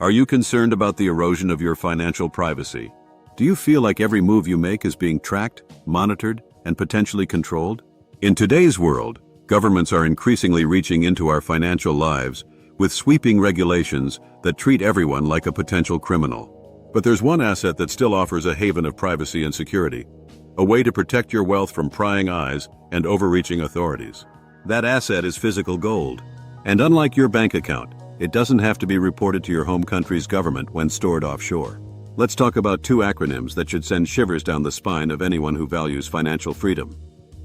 Are you concerned about the erosion of your financial privacy? Do you feel like every move you make is being tracked, monitored, and potentially controlled? In today's world, governments are increasingly reaching into our financial lives with sweeping regulations that treat everyone like a potential criminal. But there's one asset that still offers a haven of privacy and security, a way to protect your wealth from prying eyes and overreaching authorities. That asset is physical gold. And unlike your bank account, it doesn't have to be reported to your home country's government when stored offshore. Let's talk about two acronyms that should send shivers down the spine of anyone who values financial freedom: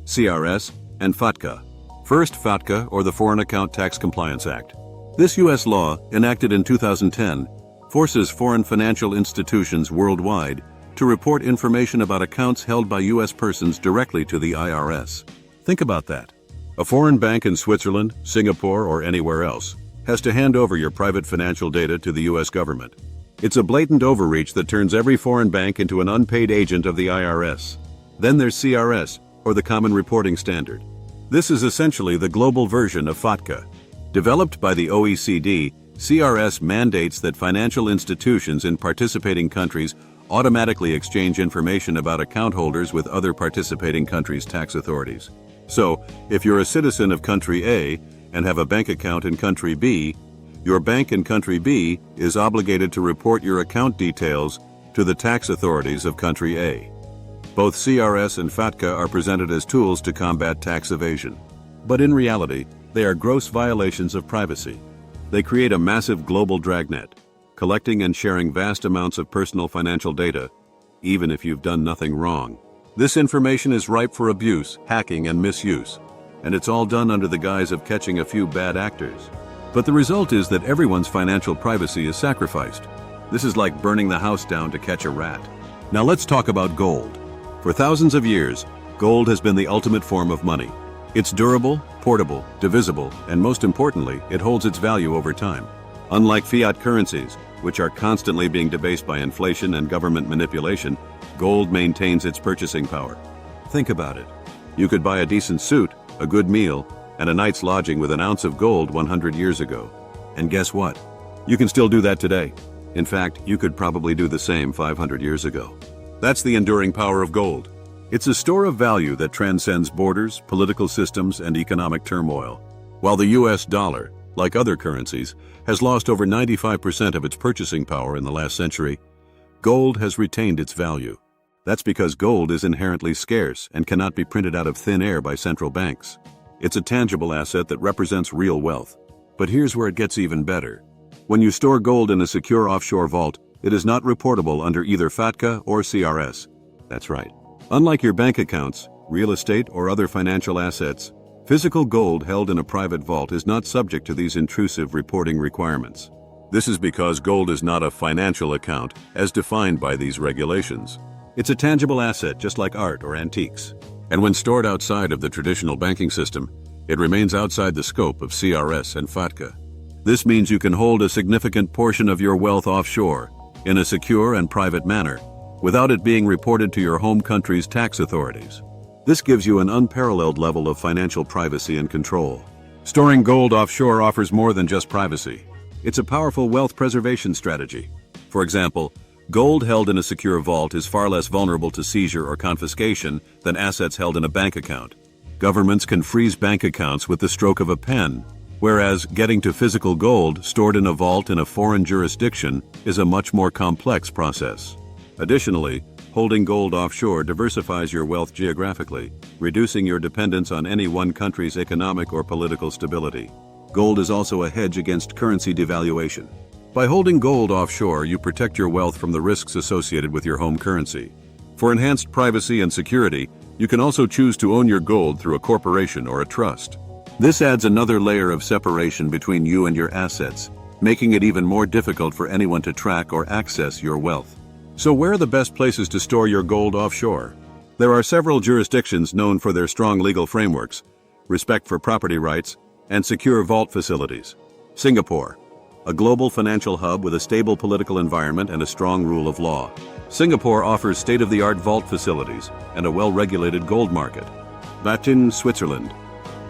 CRS and FATCA. First, FATCA, or the Foreign Account Tax Compliance Act. This U.S. law, enacted in 2010, forces foreign financial institutions worldwide to report information about accounts held by U.S. persons directly to the IRS. Think about that. A foreign bank in Switzerland, Singapore, or anywhere else has to hand over your private financial data to the U.S. government. It's a blatant overreach that turns every foreign bank into an unpaid agent of the IRS. Then there's CRS, or the Common Reporting Standard. This is essentially the global version of FATCA. Developed by the OECD, CRS mandates that financial institutions in participating countries automatically exchange information about account holders with other participating countries' tax authorities. So, if you're a citizen of country A and have a bank account in country B, your bank in country B is obligated to report your account details to the tax authorities of country A. Both CRS and FATCA are presented as tools to combat tax evasion. But in reality, they are gross violations of privacy. They create a massive global dragnet, collecting and sharing vast amounts of personal financial data, even if you've done nothing wrong. This information is ripe for abuse, hacking, and misuse, and it's all done under the guise of catching a few bad actors. But the result is that everyone's financial privacy is sacrificed. This is like burning the house down to catch a rat. Now let's talk about gold. For thousands of years, gold has been the ultimate form of money. It's durable, portable, divisible, and most importantly, it holds its value over time. Unlike fiat currencies, which are constantly being debased by inflation and government manipulation, gold maintains its purchasing power. Think about it. You could buy a decent suit, a good meal, and a night's lodging with an ounce of gold 100 years ago. And guess what? You can still do that today. In fact, you could probably do the same 500 years ago. That's the enduring power of gold. It's a store of value that transcends borders, political systems, and economic turmoil. While the US dollar, like other currencies, has lost over 95% of its purchasing power in the last century, gold has retained its value. That's because gold is inherently scarce and cannot be printed out of thin air by central banks. It's a tangible asset that represents real wealth. But here's where it gets even better. When you store gold in a secure offshore vault, it is not reportable under either FATCA or CRS. That's right. Unlike your bank accounts, real estate, or other financial assets, physical gold held in a private vault is not subject to these intrusive reporting requirements. This is because gold is not a financial account as defined by these regulations. It's a tangible asset just like art or antiques. And when stored outside of the traditional banking system, it remains outside the scope of CRS and FATCA. This means you can hold a significant portion of your wealth offshore in a secure and private manner without it being reported to your home country's tax authorities. This gives you an unparalleled level of financial privacy and control. Storing gold offshore offers more than just privacy. It's a powerful wealth preservation strategy. For example, gold held in a secure vault is far less vulnerable to seizure or confiscation than assets held in a bank account. Governments can freeze bank accounts with the stroke of a pen, whereas getting to physical gold stored in a vault in a foreign jurisdiction is a much more complex process. Additionally, holding gold offshore diversifies your wealth geographically, reducing your dependence on any one country's economic or political stability. Gold is also a hedge against currency devaluation. By holding gold offshore, you protect your wealth from the risks associated with your home currency. For enhanced privacy and security, you can also choose to own your gold through a corporation or a trust. This adds another layer of separation between you and your assets, making it even more difficult for anyone to track or access your wealth. So where are the best places to store your gold offshore? There are several jurisdictions known for their strong legal frameworks, respect for property rights, and secure vault facilities. Singapore, a global financial hub with a stable political environment and a strong rule of law. Singapore offers state-of-the-art vault facilities and a well-regulated gold market. Vatin, Switzerland,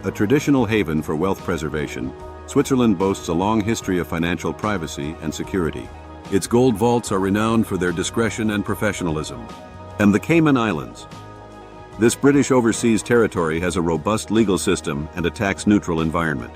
a traditional haven for wealth preservation, Switzerland boasts a long history of financial privacy and security. Its gold vaults are renowned for their discretion and professionalism. And the Cayman Islands. This British overseas territory has a robust legal system and a tax-neutral environment.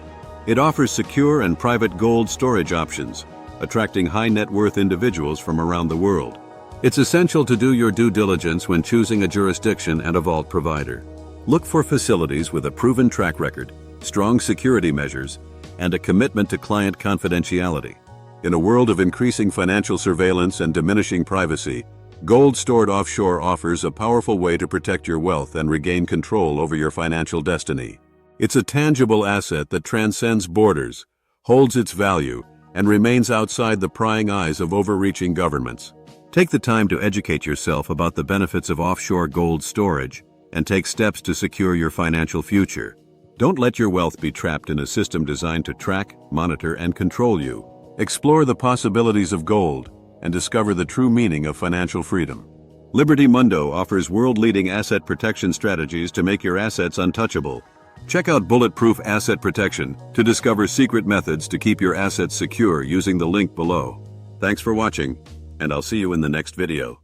It offers secure and private gold storage options, attracting high-net-worth individuals from around the world. It's essential to do your due diligence when choosing a jurisdiction and a vault provider. Look for facilities with a proven track record, strong security measures, and a commitment to client confidentiality. In a world of increasing financial surveillance and diminishing privacy, gold stored offshore offers a powerful way to protect your wealth and regain control over your financial destiny. It's a tangible asset that transcends borders, holds its value, and remains outside the prying eyes of overreaching governments. Take the time to educate yourself about the benefits of offshore gold storage and take steps to secure your financial future. Don't let your wealth be trapped in a system designed to track, monitor, and control you. Explore the possibilities of gold and discover the true meaning of financial freedom. Liberty Mundo offers world-leading asset protection strategies to make your assets untouchable. Check out Bulletproof Asset Protection to discover secret methods to keep your assets secure using the link below. Thanks for watching, and I'll see you in the next video.